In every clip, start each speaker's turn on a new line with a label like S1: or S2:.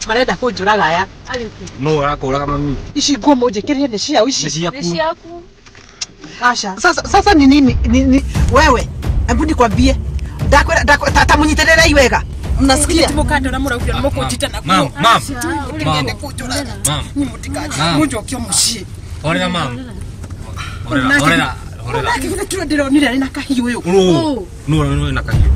S1: Marenda kunjuraga aya.
S2: No arakuraga mami.
S1: Ici nguo njikirire ni ciao ici.
S2: Ni ciaku.
S1: Asha. Sasa ni nini wewe? Hebu nikwambie. Ndakwenda tatamunyiterera iwega. Mnasikia?
S3: Mukanda na muragira mukujita na
S2: Mam.
S3: Ngende kujura. Ni mutikaje. Munjokyo mushi.
S2: Orera mam. Orera.
S3: Kile tu ndiro ni rari na kahiyo yo.
S2: No na kahiyo.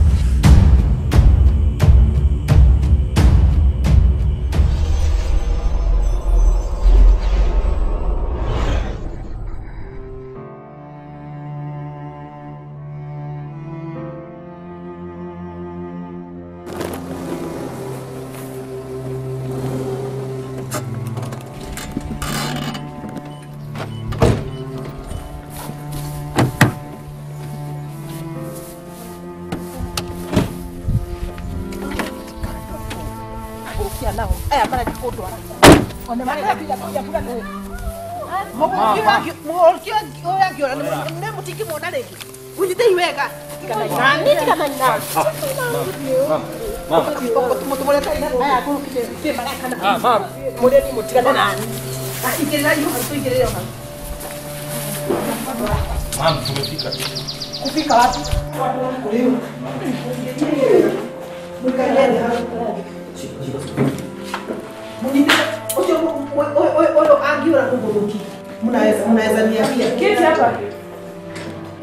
S1: Mnaweza niambia kiti hapa.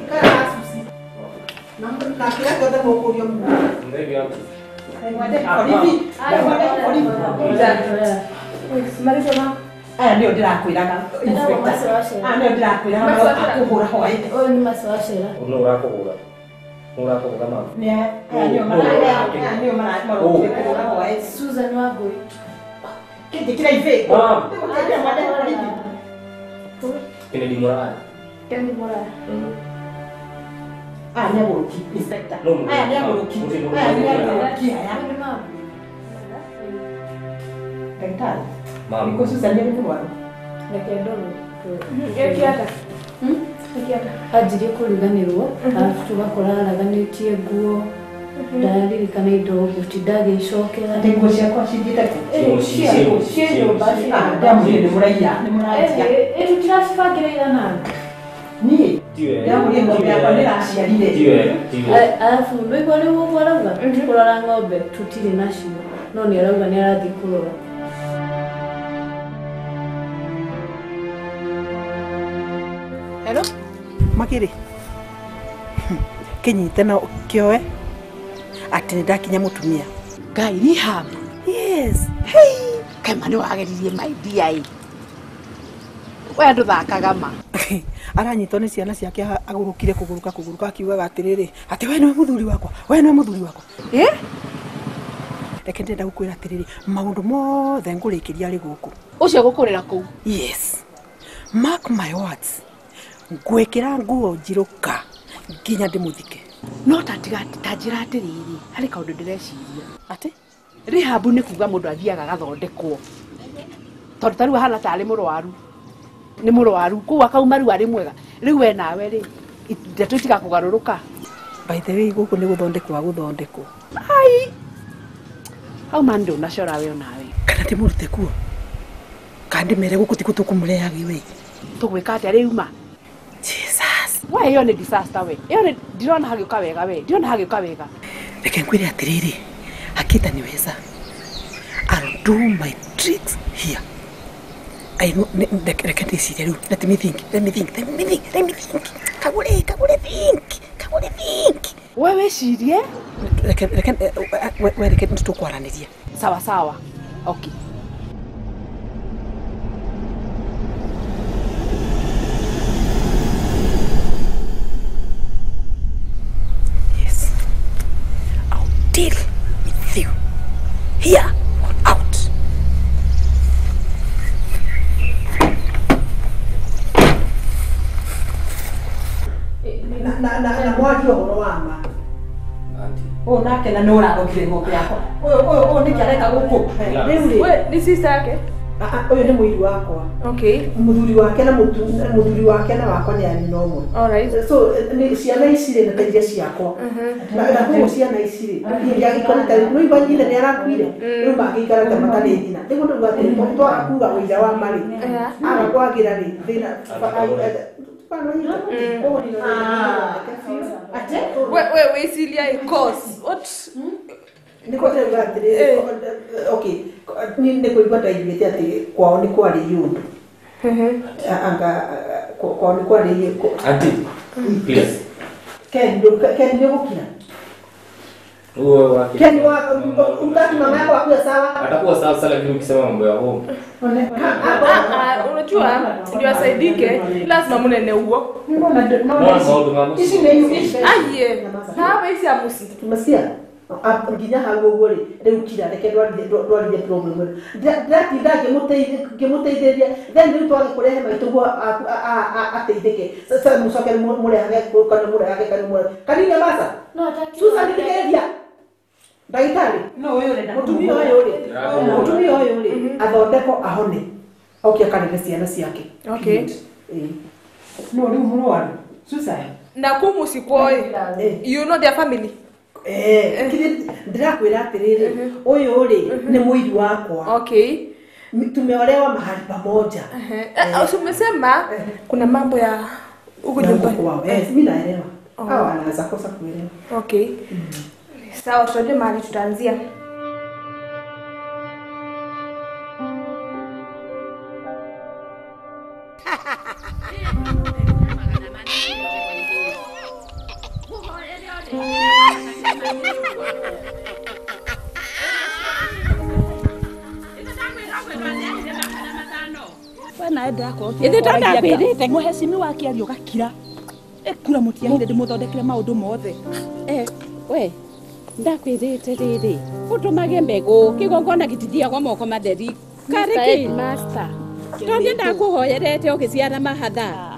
S1: Ikara asusi. Na kila kitu mkorio Mungu.
S2: Ndege hapo.
S1: Aya ndio ndirakwiraga. Ndio ndirakwiraga akuhura hwaite.
S4: Ni maswashira.
S2: No urakugura mama.
S1: Ndio mara kuhura hwaite.
S4: Susan Wagoi.
S1: Kiti kila ive.
S2: Kennedy Moral.
S4: Kendi Moral.
S1: Aya boki inspector. Aya boki.
S4: Kendi mama.
S1: Daktari.
S2: Mama.
S1: Niko Susan ndio kwa.
S4: Nekendono. Ekiata. Ekiata. Ajiri kuriganirwo, tugakora araganitie nguo. Ndaririkana indo gutindage icokera.
S1: Ndingo ciakwa cingitake.
S4: Ciendo basi.
S1: Damu ni muraiya, ni muraiya.
S4: Turacibangĩrĩra nawe.
S1: Niĩ? Ndamũria ng'ombe yakwa nĩraciarire.
S4: Alafu ndũigua rĩu ũguo arauga kũrora ng'ombe tũtirĩ nacio, no nĩarauga nĩarathiĩ kũrora.
S1: Hello? Makĩrĩ? Kĩnyite na kĩoe atĩ nĩndakinya mũtumia.
S3: Ngai rehab.
S1: Yes.
S3: Hey, kama nĩ wageririe my dear. We nduthakaga ma.
S1: Aranyitwo nĩ ciana ciake agurukire kuguruka akiugaga atĩrĩrĩ atĩ we nĩwe mũthuri wakwa. Reke ndenda gũkwĩra atĩrĩrĩ maũndũ mothe ngũrĩkĩria arĩ gũkũ.
S3: Ũcio gũkũrĩra kũu.
S1: Yes. Mark my words. Ngwĩkĩra nguo njirũka nginya ndĩmũthike.
S3: No tanjĩra atĩrĩrĩ harĩ kaũndũ ndĩreciria.
S1: Atĩ?
S3: Rehab nĩ kuuga mũndũ athiaga agathondekwo. Tondũ tarĩu ahana tarĩ mũrwaru. Nĩ mũrwaru kũu akauma rĩu arĩ mwega. Rĩu we nawe rĩ ndeto itigakũgarũrũka.
S1: By the way gũkũ nĩ gũthondekwo.
S3: Ai. Hauma ndũnacora we onawe.
S1: Kana ndĩmũrute kuo. Kandi mere gũkũ tiko tũkũmũreage we.
S3: Tũgwĩka atĩa rĩu ma?
S1: Jesus.
S3: We yo nĩ disaster we. Yo nĩ ndirona hagĩũka wega we. Ndirona hagĩũka wega.
S1: Reke nkwĩre atĩrĩrĩ. Hakita niweza. I'll do my tricks here. I know reke ndĩcirie rĩu. Let me think. Kagũre think.
S3: We wecirie?
S1: Reke nĩtũkwaranĩria.
S3: Sawa. Okay.
S1: Yes. I'll deal with you. Here or out. Na mwaki ũhoro wa ma. Nake na nũra gũkire ng'ombe yakwa. Ũyũ nĩ kĩareka gũkũ.
S4: We, ni sister yake?
S1: Oyo ni muiri wakwa.
S3: Okay.
S1: Muthuri wake na muthuri wake na wakwa ni ani normal.
S3: Alright.
S1: So ni ciana icire na kaija ciakwa. Na kwa ciana icire. Ya ikona ta no ibanyine ni arakuire. No magikara ta makane thina. Ndiko ndo ngate to akuga wira wa mari. Ara kwagira ri thina.
S3: Wait, Celia, cause what?
S1: Okay, ni kuipata ilete ati kwao ni kwa yundu. Anga kwao ni kwa yundu.
S2: Auntie, please.
S1: Ken ndio kukina.
S2: Uwe wake.
S1: Ken unataka mama yako akuwe sawa?
S2: Atakuwa sawa sala lakini ukisema mambo ya home.
S3: Unajua ndio asaidike lazima munene huo.
S1: Isi ni
S3: Aye. Na hapa isi amusi.
S1: Tumasikia. Nginya hago gore reu kira reke ndwarire problem ndati ndage muteithĩria then reu twage kurehe maituguo ateithĩke sasa mucoke murehage kanine masa Susan ndikereria ndagĩtarĩ
S3: No wewe urenda
S1: mutumia ũyũ rĩ athondeko ahone oke kanine ciana ciake.
S3: Okay.
S1: No reu mũrwaru Susan
S3: na kumusi kwoi you know their family.
S1: Ndirakwira atiriri uyu ri ni muiri wakwa.
S3: Okay.
S1: Tumeolewa mahali pamoja.
S3: Umesema kuna mambo ya huko nyumbani.
S1: Mimi naelewa. Hawa anaweza kosa kuelewa.
S3: Okay. Sawa, tutajua mahali tutaanzia.
S5: Ithitanda kwirite muhecimi wake ari ugakira ekura mutiahire ndimuthondekere maundu mothe
S6: we ndakwirite riri utumage mbegu kigongona gitithiagwo moko matheri kariki master tonye ndakuhoyerete ukiciara mahatha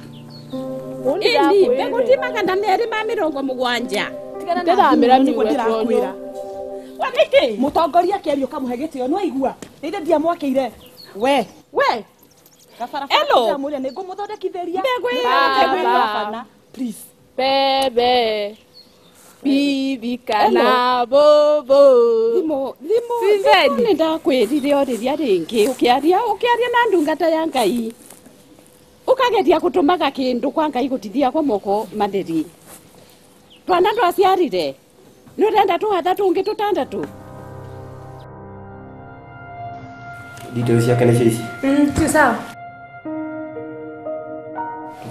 S6: ini mbegu ti magana meri ma 70
S5: ndiramira niguo ndirakwira waniki mutongoria kerio kamuhe gitio no igua ninde ndia mwakire we hello muria ningu muthondekithĩria
S6: mbegu ya
S5: bana please
S6: bebe bibi kana bobo thimo ni ndakwirire oriria ringi ukiaria na ndungata ya Ngai ukageria kutumaga kindu kwa Ngai gutithia kwa moko matheri twana twaciarire nurenda tuhatha tungi tutandatu
S2: Details yake ni hizi.
S3: Si sawa.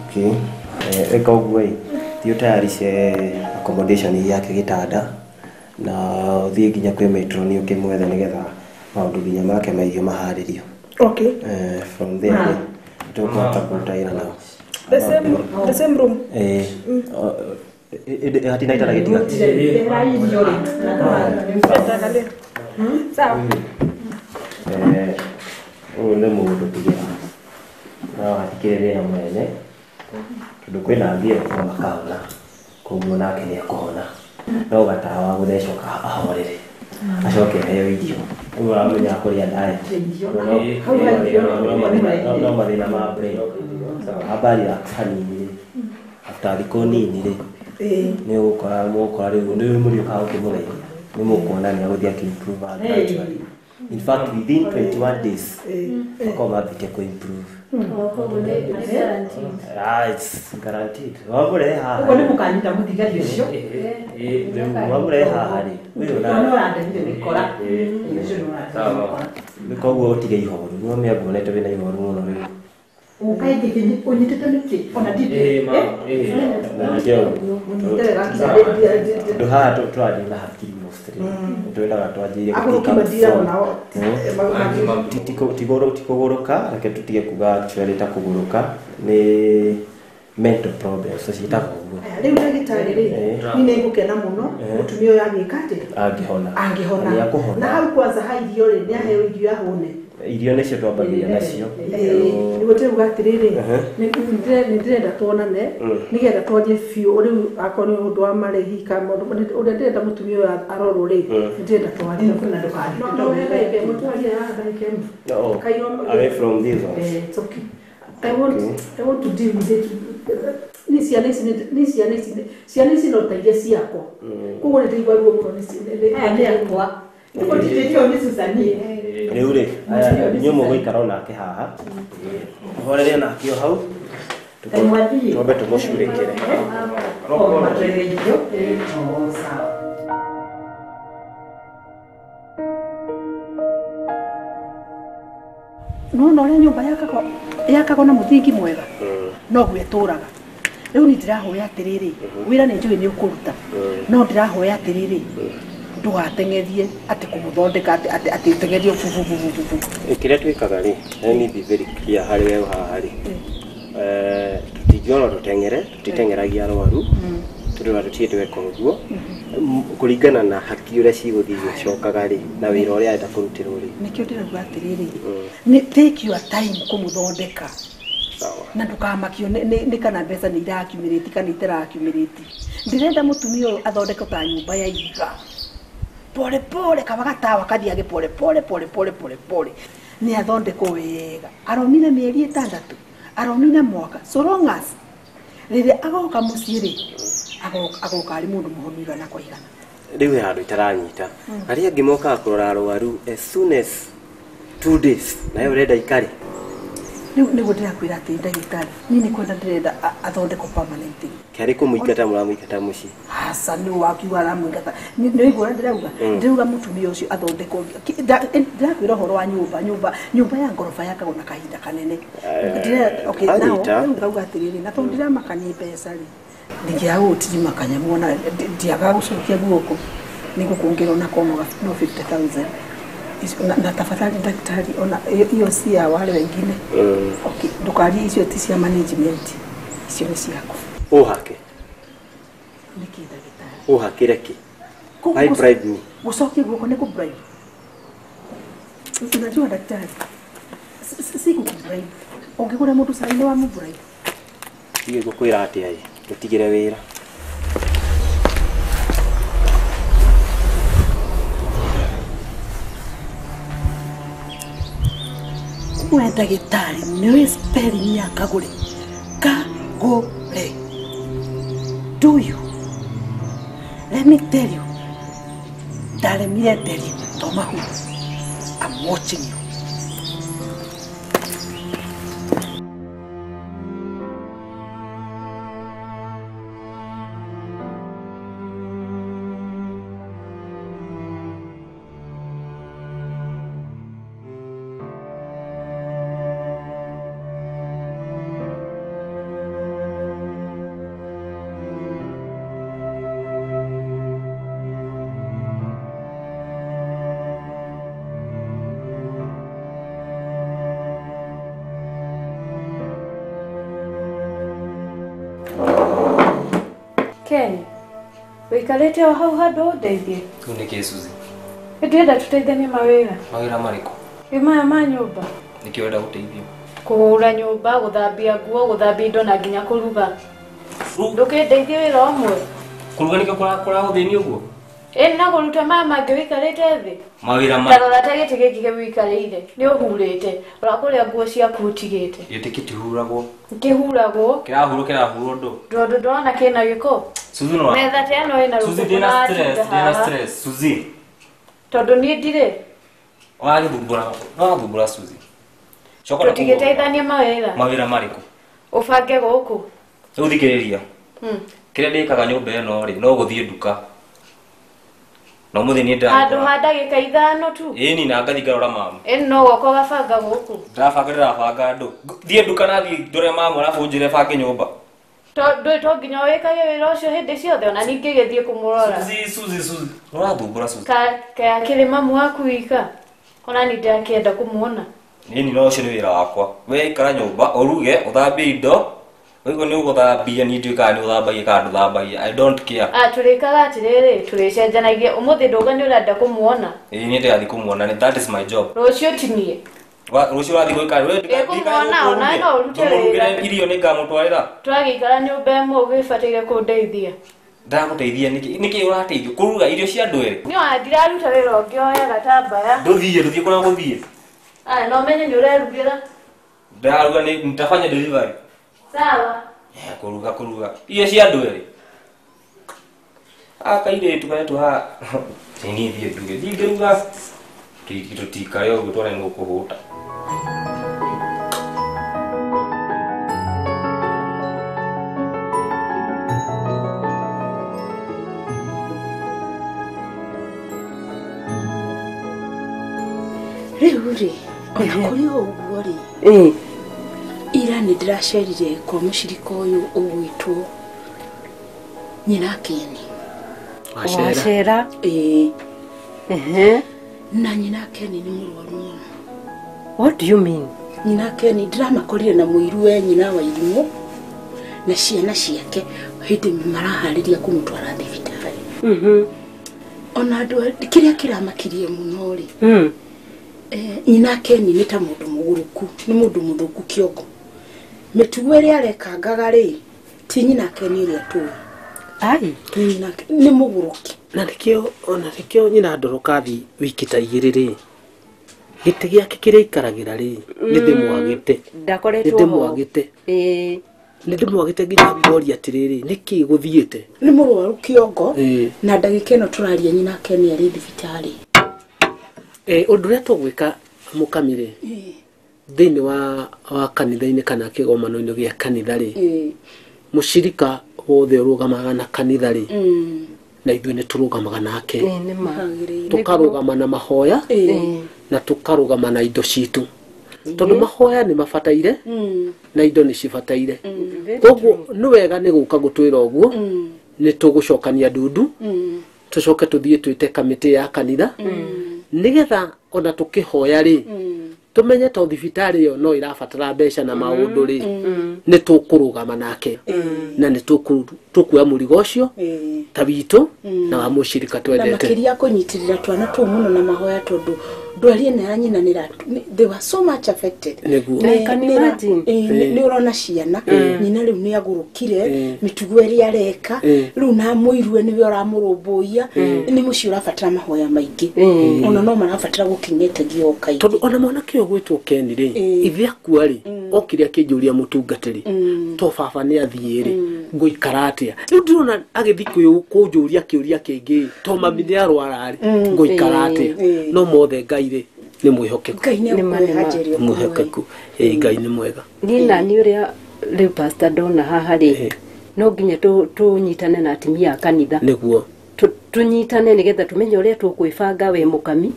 S2: Okay. Eka ugwe. Tio tayari se accommodation yake gitanda na uthie nginya kwi metro ni ukimwethe nigetha maundu nginya make maigio maharirio.
S1: Okay.
S2: From there tukota kutaira nao.
S3: The same room.
S2: Hati naita gitiga.
S3: Sawa.
S2: Ule mundu tigira. Na atikirire mwene. Kindu kwina mbia kwa makaona. Koguo nake ni akuhona. No gatawa guthecoka ahorere. Acoke heo idio. Ugu amenya kuria diet. No mathina ma brain. Habari ya kanini. After thiko nini ri. Ni ukora riu ni muri ukao kimureithia. Ni mukuona ni aguthia ki improve gradually. In fact, within 21 days, Akoma vite ko improve. It's guaranteed. Wabure ha.
S1: Uko ni mukanita muthigario cio.
S2: Wabure ha hari. Uyu na.
S1: No rande ni kora.
S2: Sawa. Nikoguo utige ihoru. No me agonete wina ihoru muno riu.
S1: Ukaige kinyi unyitete niki ona didi.
S2: Na ndio. Ndo ha twadi na hakiri mostly. Twenda gatwajirie
S1: kutika nao.
S2: Tikogoroka reke tutige kuga actually ta kuguruka ni mental problems so citagwo uguo.
S1: Riu ndagĩtarĩ rĩ ni ngũkena mũno mũtumia ũyũ agĩka atĩ
S2: angihona
S1: na hau kwanza ha irio rĩ nĩ aheo irio ahũne
S2: irio nĩcio twambagia nacio
S1: nĩguo tũrauga atĩrĩrĩ nĩ ndĩrenda tuonane nĩgetha twarie biũ rĩu akorwo nĩ ũndũ wa marĩhi ka maũndũ ũrĩa ndĩrenda mũtumia ũyũ arorwo rĩ nĩ ndĩrenda twarie
S2: away from this one.
S1: It's okay. I want to deal with it. Ciana ici no taithia ciakwa koguo nĩ ndaigua ruo mũno nĩ akwa
S2: rĩu rĩ inyuĩ mũgũikara onake haha mũhorere nake o hau twambe tũmũcurĩkĩre
S1: no ũrĩa nyũmba yakagwo na mũthingi mwega noguo ĩtũraga rĩu nĩ ndĩrahoya atĩrĩrĩ wĩra nĩ njũĩ nĩ ũkũruta no ndĩrahoya atĩrĩrĩ ndũgateng'erie atĩ kũmũthondeka atĩ ũteng'erie
S2: kĩrĩa twĩkaga rĩ ni be very clear harĩ we haha rĩ tũtingĩona tũtiteng'eragia arwaru tũrĩra tũtiĩ tweka ũguo kũringana na haki ũrĩa cigũthiĩ gĩcokaga rĩ na wĩra ũrĩa arenda kũrutĩrwo rĩ
S1: nĩkĩo ndĩrauga atĩrĩrĩ nĩ take your time kũmũthondeka na ndũkamakio nĩ kana mbeca nĩ irakiumĩrĩti kana itarakiumĩrĩti ndĩrenda mũtumia ũyũ athondeke ta nyũmba ya ihiga pole pole kaba gatawa kathiage pole pole nĩ athondekwo wega aromire mĩeri 6 aromire mwaka so long as rĩrĩa agoka mũciĩ rĩ agoka arĩ mũndũ mũhonu igana kwa igana
S2: rĩu he handũ itaranyita arĩa angĩ mokaga kũrora arwaru as soon as 2 days nawe ũrenda ikare
S1: rĩu nĩguo ndĩrakwĩra atĩ ndagĩtarĩ niĩ nĩ kwenda ndĩrenda athondekwo permanently
S2: kĩarĩ kũmũingata mũramũingata mũciĩ
S1: hasa nĩ wakiuga aramũingata nĩiguo ndĩrauga mũtumia ũcio athondekwo ndĩrakwĩra ũhoro wa nyũmba ya ngoroba yakagwo na kahinda kanene ndĩrauga atĩrĩrĩ na tondũ ndĩramakania mbeca rĩ ndingĩaga gũtiri makanya muona ndiaga gũcokia guoko nĩgũkũngĩra ona kono no 50,000 na tafadhali daktari ona hiyo si ya wale wengine okay ndukari hizo ti cia management hizo ni ciako
S2: uhake
S1: niki daktari
S2: uhakire ki I bribe me
S1: usokie guoko niko bribe unajua daktari si kubribe ungekora mtu saini wa mubribe
S2: tige gukwira ati ai tutigire wira we ndagĩtarĩ nĩwe spelling ya Kagũre Kagũre do you let me tell you ndaremire nderi tomahu I'm watching you
S4: Ken, wikarite o hau handu ndeithie.
S7: Nĩkĩ Suzy?
S4: Ndĩrenda tũteithanie mawĩra.
S7: Mawĩra marĩkũ?
S4: Maya ma nyũmba.
S7: Nĩkĩ wenda gũteithio?
S4: Kũhũra nyũmba, gũthambia nguo, gũthambia indo na nginya kũruga. Ndũkĩndeithie wĩra ũmwe.
S7: Kũruga nĩkĩo kũragũthĩnia ũguo?
S4: Ĩĩ na kũruta maya mangĩ wĩikarĩte thĩ.
S7: Mawĩra ma.
S4: Tarora ta gĩtĩ gĩkĩ wĩikarĩire. Nĩ ũhurĩte. Rora kũrĩa nguo ciaku ũtigĩte.
S7: Gĩtĩ kĩtihuragwo.
S4: Kĩhuragwo.
S7: Kĩrahurwo ndũ.
S4: Ndũ ndona kĩna gĩko.
S7: Suzy no.
S4: Metha ta ĩno ĩna rũkũ.
S7: Suzy ndĩna stress. Suzy.
S4: Tondũ niĩ ndirĩ.
S7: Wagĩthumbũra Suzy.
S4: Tũtigĩteithania mawĩra.
S7: Mawĩra marĩkũ?
S4: Ũbange gũkũ.
S7: Rĩu thikĩrĩria. Kĩrĩa ndĩkaga nyũmba ĩno rĩ no gũthiĩ nduka. No mũthĩ nĩ ndĩra.
S4: Handũ ha ndagĩka 5 tu.
S7: Ĩni na ngathi ngarora mamu.
S4: Ĩno no goko gabanga gũkũ.
S7: Ndĩrabanga andũ. Thiĩ nduka na thiĩ ndore mamu arabu njĩre bange nyũmba.
S4: To nginya wĩkage wĩra ũcio hĩndĩ ciothe ona ningĩ gĩthiĩ kũmũrora.
S7: Suzy. Ũrathumbũra Suzy.
S4: Ka kĩrĩ mamu waku wika. Ona nĩ ndakĩenda kũmuona.
S7: Nini no ũcio nĩ wĩra wakwa. We ikara nyũmba, ũruge, ũthambie indo. Wĩguo nĩ ũgũthambia nĩ nduĩkaga nĩ ũthambagia kana ndũthambagia. I don't care.
S4: Tũrĩkaga atĩrĩrĩ, tũrĩcenjanagia. Ũmũthĩ ndũga nĩ ũrenda kũmuona.
S7: Ĩĩ nĩ ndĩrathiĩ kũmuona. That is my job.
S4: Rũciũ tinie.
S7: Rucio wathi gwika rwe irio nĩ ngamũtwarĩra
S4: twagĩikara nyũmba ĩmwe ũgĩbataire kũndeithia
S7: ndagũteithia nĩkĩ ũrateithio kũruga irio cia andũ erĩ
S4: nĩ ndiraruta wĩra ũngĩ oya gatambaya
S7: ndũthiĩ kũrĩa gũthiĩ
S4: no menye nĩ ũrerugĩra
S7: ndaruga nitafanya delivery
S4: sawa
S7: kũruga irio cia andũ erĩ akairĩtu karetu haha niĩ thiĩ nduge ngĩruga tũtikare ũguo tware nĩgũkũhũta
S6: rĩu rĩ ona kũrĩ ũguo rĩ ira nĩ ndĩracerire kwa mũcirika ũyũ ũgwĩtwo nyina Keni
S3: wacera
S6: na nyina Keni nĩ mũrwaru mũno.
S3: What do you mean?
S6: Nyina Keni ndĩramakorire na mũiru we nyina wa irimũ na ciana ciake hĩndĩ maraharĩria kũmũtwara thibitarĩ ona andũ kĩrĩa kĩramakirie mũno rĩ nyina Keni nĩ ta mũndũ mũgũrũku nĩ mũndũ mũthũku kĩongo mĩtugo ĩrĩa arekangaga rĩ ti nyina Keni ĩrĩa tũĩ nĩ mũgũrũki
S8: na nĩkĩo nyina Ndorokathi wiki ta igĩrĩ rĩ gĩtĩ gĩake kĩrĩa ikaragĩra rĩ nĩndĩmwagĩte nginya ngoria atĩrĩrĩ nĩkĩ gũthiĩte
S6: nĩ mũrwaru kĩongo na ndagĩka ĩno tũraria nyina Keni arĩ thibitarĩ
S8: ũndũ ũrĩa tũgwĩka mũkamire thĩinĩ wa kanitha-inĩ kana kĩgomano-inĩ gĩa kanitha rĩ mũcirika wothe ũrũgamaga na kanitha rĩ na ithuĩ nĩ tũrũgamaga nake tũkarũgama na mahoya na tũkarũgama na indo citũ tondũ mahoya nĩ mabataire na indo nĩ cibataire koguo nĩ wega nĩ gũka gũtwĩra ũguo nĩ tũgũcokania ndundu tũcoke tũthiĩ twĩte kamĩtĩ ya kanitha nigetha ona tũkĩhoya rĩ tumenye to thibitarĩ ĩyo no irabatara mbeca na maũndũ rĩ nĩ tũkũrũgama nake na nĩ tũkuoya mũrigo ũcio ta witũ na wa mũcirika twendete
S6: na makĩria kũnyitĩrĩra twana tũu mũno na mahoya tondũ ndwari ĩno ya nyina they were so much affected nĩ ũrona ciana nyina rĩu nĩ agũrũkire mĩtugo ĩrĩa areka rĩu na mũirue nĩwe ũramũrũmbũiya nĩ mũciĩ ũrabatara mahoya maingĩ ona no marabatara gũkinyĩte gĩoka
S8: tondũ ona mwanake ũyũ gwĩtwo Keni rĩ ithe akua rĩ okire akĩnjũria mũtungatĩri to baba nĩ athiĩ rĩ ngũikara atĩa rĩu ndĩrona agĩthiĩ kũnjũria kĩũria kĩngĩ to mami nĩ arwara rĩ ngũikara atĩa no mothe Ngai rĩ nĩ mwĩhokeku Ngai nĩ mwega
S3: niĩ nani ũrĩa rĩu pastor ndona haha rĩ no nginya tũnyitane na atimia a kanitha
S8: nĩguo
S3: tũnyitane nĩgetha tũmenye ũrĩa tũkwĩbanga we mũkami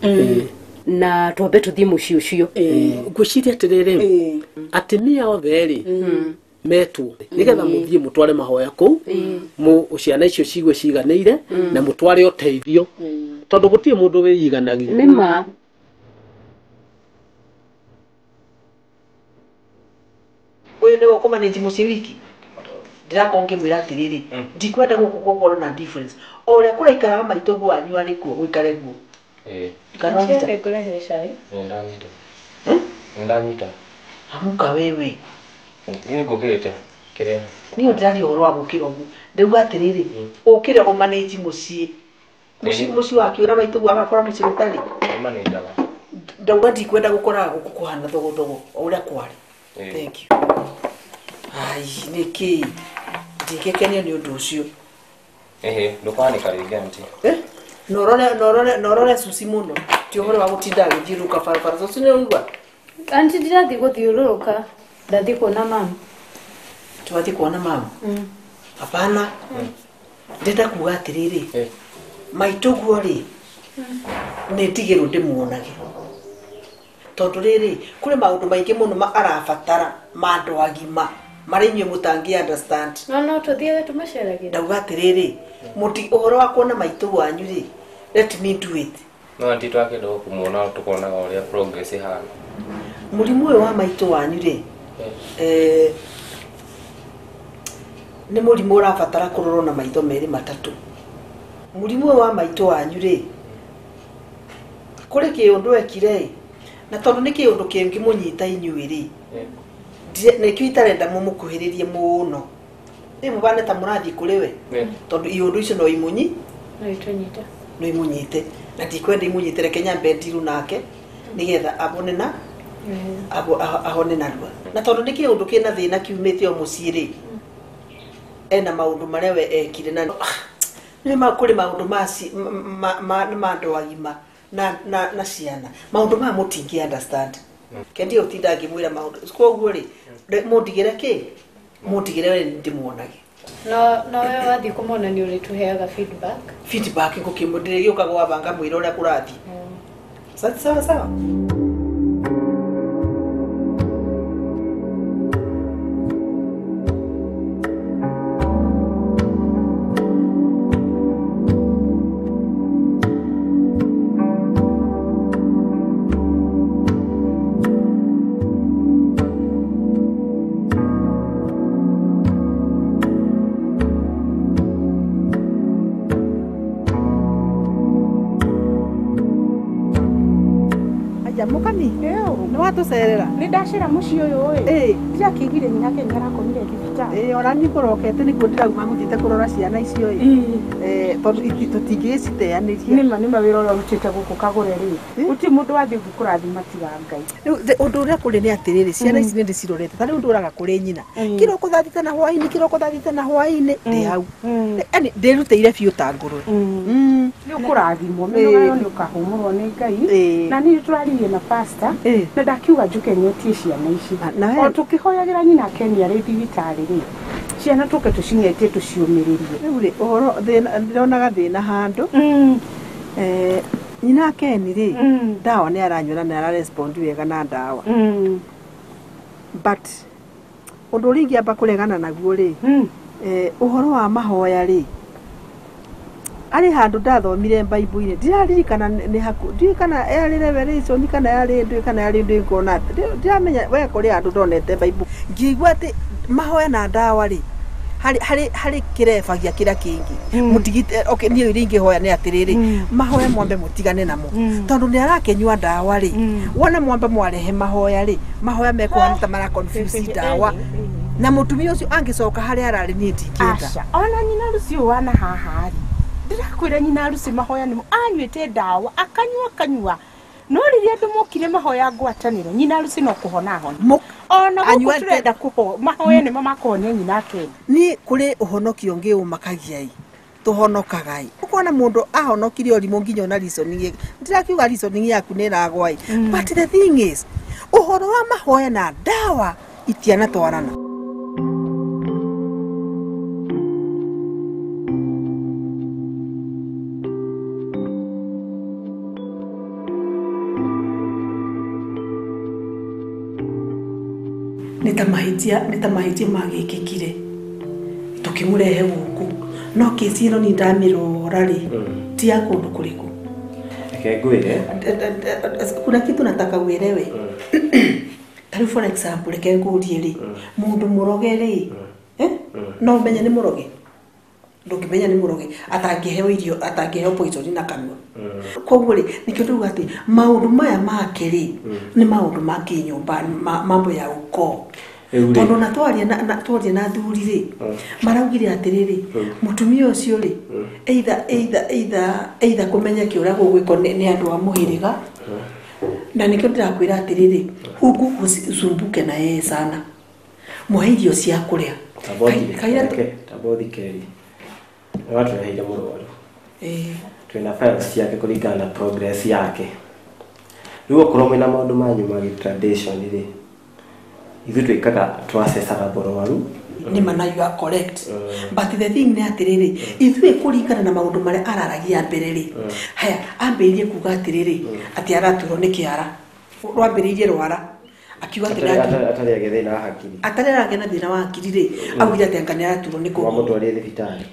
S3: na twambe tũthiĩ mũciĩ ũcio
S8: ngwĩciria atĩrĩrĩ atimia othe rĩ metwo nĩgetha mũthiĩ mũtware mahoya kũu ciana icio cigwe ciganĩire na mũtware ũteithio tondũ gũtirĩ mũndũ wĩiganagia
S3: nĩma
S1: ũyũ nĩ gũkũmanĩji mũciĩ wiki ndĩrakorwo ngĩmwĩra atĩrĩrĩ ndikwenda gũkũ gũkorwo na difference o ũrĩa kũraikaraga maitũ gwanyu arĩ kuo gũikare guo
S7: ndanyita
S1: amuka wewe
S7: niĩ ngũkĩrĩte kĩrĩa
S1: niĩ ndĩraria ũhoro wa gũkĩra ũguo ndauga atĩrĩrĩ ũkĩre ũmanĩji mũciĩ wakĩũra maitũ guo agakora mũciĩ gũtarĩ ndauga ndikwenda gũkoraga gũkũ kũhana thogodogo o ũrĩa kwarĩ thank you ai nĩkĩ ndingĩkenio nĩ ũndũ ũcio
S7: ndũkwanĩka rĩngĩ anti
S1: norore suci mũno ti ũhoro wa gũtinda agĩthiũrũrũka barabara suci nĩ ũrua
S4: anti ndirathiĩ gũthiũrũrũka ndathiĩ kuona mama
S1: twathiĩ kuona mama hapana ndenda kuga atĩrĩrĩ maitũguo rĩ nĩ ndigĩrwo ndĩmuonage tondũ rĩrĩ kũrĩ maũndũ maingĩ mũno arabatara ma andũ agima marĩ inyuĩ mũtangĩ understand
S4: no tũthiĩ tũmaceragĩre
S1: ndauga atĩrĩrĩ ũhoro wa kuona maitũ wanyu rĩ let me do it
S7: no anti twakĩenda kũmuona tũkonaga ũrĩa progress ihana
S1: mũrimũ ũyũ wa maitũ wanyu rĩ nĩ mũrimũ ũrabatara kũrorwo na maitho merĩ matatũ mũrimũ ũyũ wa maitũ wanyu rĩ kũrĩ kĩũndũ ekire na tondu niki undu kingi munyita inyuĩ ri nikio itarenda mumukuhĩrĩrie mũno ni mubane ta mũrathiĩ kũrĩ we tondu iundu icio no imunyi no imunyite na ndikwenda imunyite reke nyambe ndiru nake nigetha abone na ahone narua na tondu niki undu kina thina kiumite o muciĩ ri ena maundu maria we ekire na ni makuri maundu ma ndo agima na ciana maundu ma mutingi understand kendi utinda ngimwira maundu koguo ri mundigire ki mundigire we ndimuonage
S4: no we wathi kumona ni uri tuheaga feedback
S1: ngukimundire gioka gwa banga mwira uria kurathi sawa mukami ni watucerera
S6: ni ndacira muci uyu ri ndira kigire nyina ke nyarakomire thibitari
S1: ona ni kurokete ni kundirauma muthite kurora ciana icio tondu tutingiciteanirie
S6: nima wira uria utite guku kagure ri uti mundu wathi gukurathima tiga Ngai
S1: undu uria kuri ni atiriri ciana ici ni ndicirorete tari undu uraga kuri nyina kiroko thathite na hwaini ndi hau ani ndirutire biu ta ngurwe
S6: ni ukurathimwo meno ni ukahumurwo ni Ngai na ni turaririe na pastor na ndakiuga njuke nyetie ciana ici o tukihoyagira nyina Kenya ri thibitari ri ciana tuke tucinyetie tuciumiririe
S1: riu ri uhoro ndironaga thina handu nyina Kenya ri ndawa ni aranyura na ara respond wega na ndawa but undu ringi amba kuregana naguo ri uhoro wa mahoya ri ari handu ndathomire Bible-ini ndiraririkana ni haku ndirikana yari revelation kana yari ndu ngona ndiramenya we kuri handu ndonete Bible ngigwa ati mahoya na ndawa ri hari kirefagia kira kingi mutigite okay niyo iringi hoya ni atiriri mahoya mwambe mutigane namo tondu ni arakenywa ndawa ri wona mwambe mwarehe mahoya ri mahoya mekuanita mara confuse ndawa na mutumia ucio angicoka hari arari ni ndikenda
S6: ona nyina rucio wana haha ri ndirakwira nyina rucio mahoya ni anyuite ndawa akanywa no riria andu mokire mahoya ngwataniro nyina rucio no kuhona hona ona guturenda kuho mahoya ni mamakonya nyina Kenya
S1: ni kuri uhonokio ngi umakagiai tuhonokagai ukona mundu ahonokire orimu nginyo na reasoning ndirakiuga reasoning yaku ni ragwai but the thing is uhoro wa mahoya na ndawa itiana twarana nitamahitia magikikire tukimurehe guku no kesi ino ni ndamirora ri ti ya kundu kuriku
S2: ngwire
S1: kuna kitu nataka uelewe tari for example reke ngurie ri mundu muroge ri no menya ni muroge ndukimenya ni muroge atangiheo irio atangiheo poison na kanwa koguo ri nikio nduga ati maundu maya makiri ni maundu makinyumba mambo ya uko tondu na twaria na thuri ri maraugire atiriri mutumia ucio ri either kumenya kiura gugwiko ni andu a muhiriga na nikio ndirakwira atiriri huku usumbuke na yeye sana muhairio cia kuria
S2: tabothikeri watu waheire murwaru twina files yake kuringana na progress yake riu okorwo mwina maundu manyu ma tradition ri ithu twikaga twacecaga murwaru
S1: ni mana you are correct but the thing ni atiriri ithu kuringana na maundu maria araragia mbere ri haya ambirie kuga atiriri ati araturwo ni kiara rwambiririe rwara akiuga
S2: atari agethina hakiri
S1: atari agena thina wa hakiri ri augira ati angane araturwo ni
S2: kwa mutu ari thibitari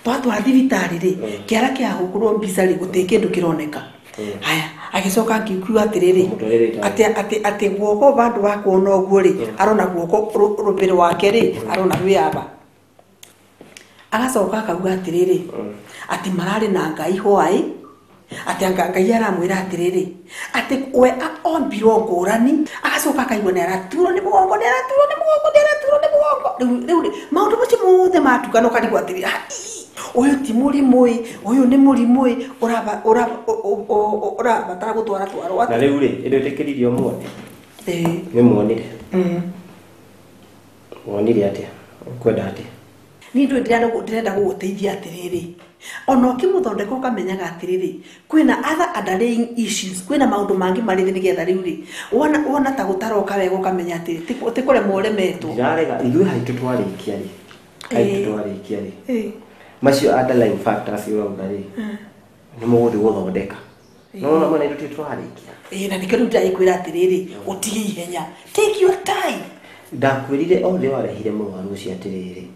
S1: twatwara thibitari ri kiara kia gukurwo mbisa ri gutike ndu kironeka haya agicoka ngiukiwa atiriri ati guoko bandu wa kuona uguo ri arona guoko rubiri wake ri arona ruyaba agacoka akauga atiriri ati marari na Ngai hwai ati Ngai aramwira atiriri ati we ombirwo ngurani agacoka akaigua ni araturwo ni mugongo riu maundu macio mothe matukana ukarigwo atiri uyu ti murimu uyu ni murimu urabatara gutwara twarwo
S2: na riu ri ndetekeririo muone ni muonire muonire atia kwenda atia
S1: ni ndu ndirenda guguteithia atiriri ona ukimuthondeka ukamenyaga atiriri kwina other underlying issues kwina maundu mangi mari thini getha riu ri wona ta gutaroka wega ukamenya ati tikure moremetwo
S2: ndirarega ithuĩ haitũ twarĩkia rĩ macio underlying factors urauga rĩ nĩ mũgũthi gũthondeka no mwana itũ twarĩkia
S1: na nikĩrĩu ndĩrakwĩra atiriri utige ihenya take your time
S2: ndakwĩrire othe warehire mũrwaru ũcio atiriri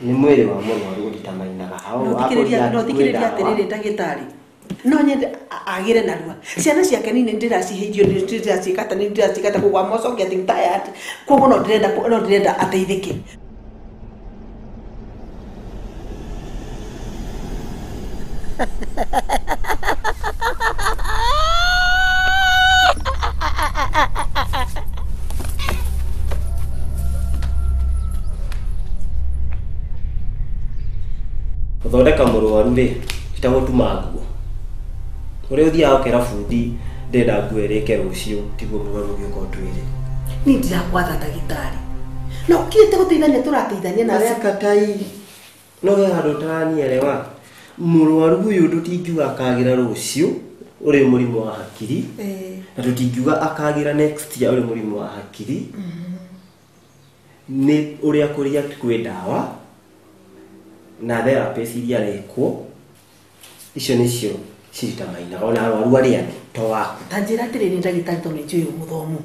S2: ni mwĩrĩ wa mũrwaru ũritamainaga
S1: no thikĩrĩria atiriri ndagĩtarĩ no nyende agire narua ciana ciake nini ndĩraciheirio ndĩracikata kugwa moco getting tired koguo no ndĩrenda ateithĩke
S2: guthondeka mũrwaru rĩ ta gũtuma nguo ũrĩa ũthiaga ũkera bundi ndenda nguo ĩrĩke rũciũ tiguo mũrwaru ũgĩũka ũtwĩre
S1: ni ndĩrakwatha ndagĩtarĩ no kĩte gũteithania tũrateithania na
S2: katai no we handũ ũtaranielewa mũrwaru ũyũ tũtingiuga akagira rũciũ ũrĩ mũrimũ wa hakiri na tũtingiuga akagira next year ũrĩ mũrimũ wa hakiri nĩ ũrĩa kũria kwĩ ndawa na therapy iria rekwo icio nicio cirĩtamaina ona arwaru arĩa to waku
S1: tanjĩra atiriri ndagĩtarĩ to nĩnjũĩ mũthomu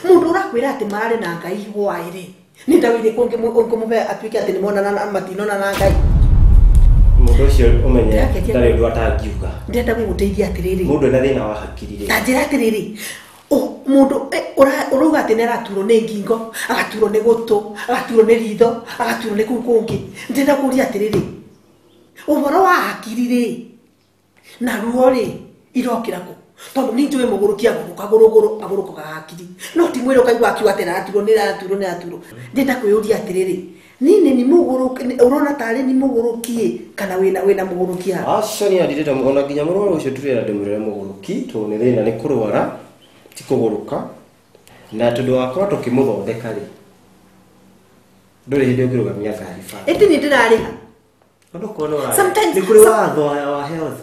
S1: mundu urakwĩra atĩ mararĩ na Ngai hwaĩ-rĩ nĩ ndawĩire kũngĩmũhe atuĩke atĩ nĩmonana matinona na Ngai
S2: mũndũ ũcio ũmenye ndarĩ ũndũ atangiuga
S1: ndĩrenda gũgũteithia atiriri
S2: mũndũ ena thĩna wa hakiri rĩ
S1: tanjĩra atiriri mundu urauga ati neraturwo ni ngingo agaturwo ni gutu agaturwo ni ritho agaturwo ni kuu kungi ndenda kuria atiriri uboro wa hakiri ri na ruo ri irokira ku tondu ni njui mugurukia aguruka hakiri no ti mwire ukaigua akiwa ati neraturwo ndenda kuyuria atiriri nini ni muguruki urona tari ni muguruki kana wina mugurukia
S2: acio ni andirite ona nginya mũrwaru ũcio turera ndĩmũrere mũguruki to nĩ thĩna nĩ kũrwara ti kũgũrũka na tondũ wakorwo tũkĩmũthondeka rĩ ndũrĩ hĩndĩ ũngĩrũgamia ngari bara
S1: ĩti nĩ ndĩrarĩha
S2: ũndũ kuona nĩ kũrĩ watho wa health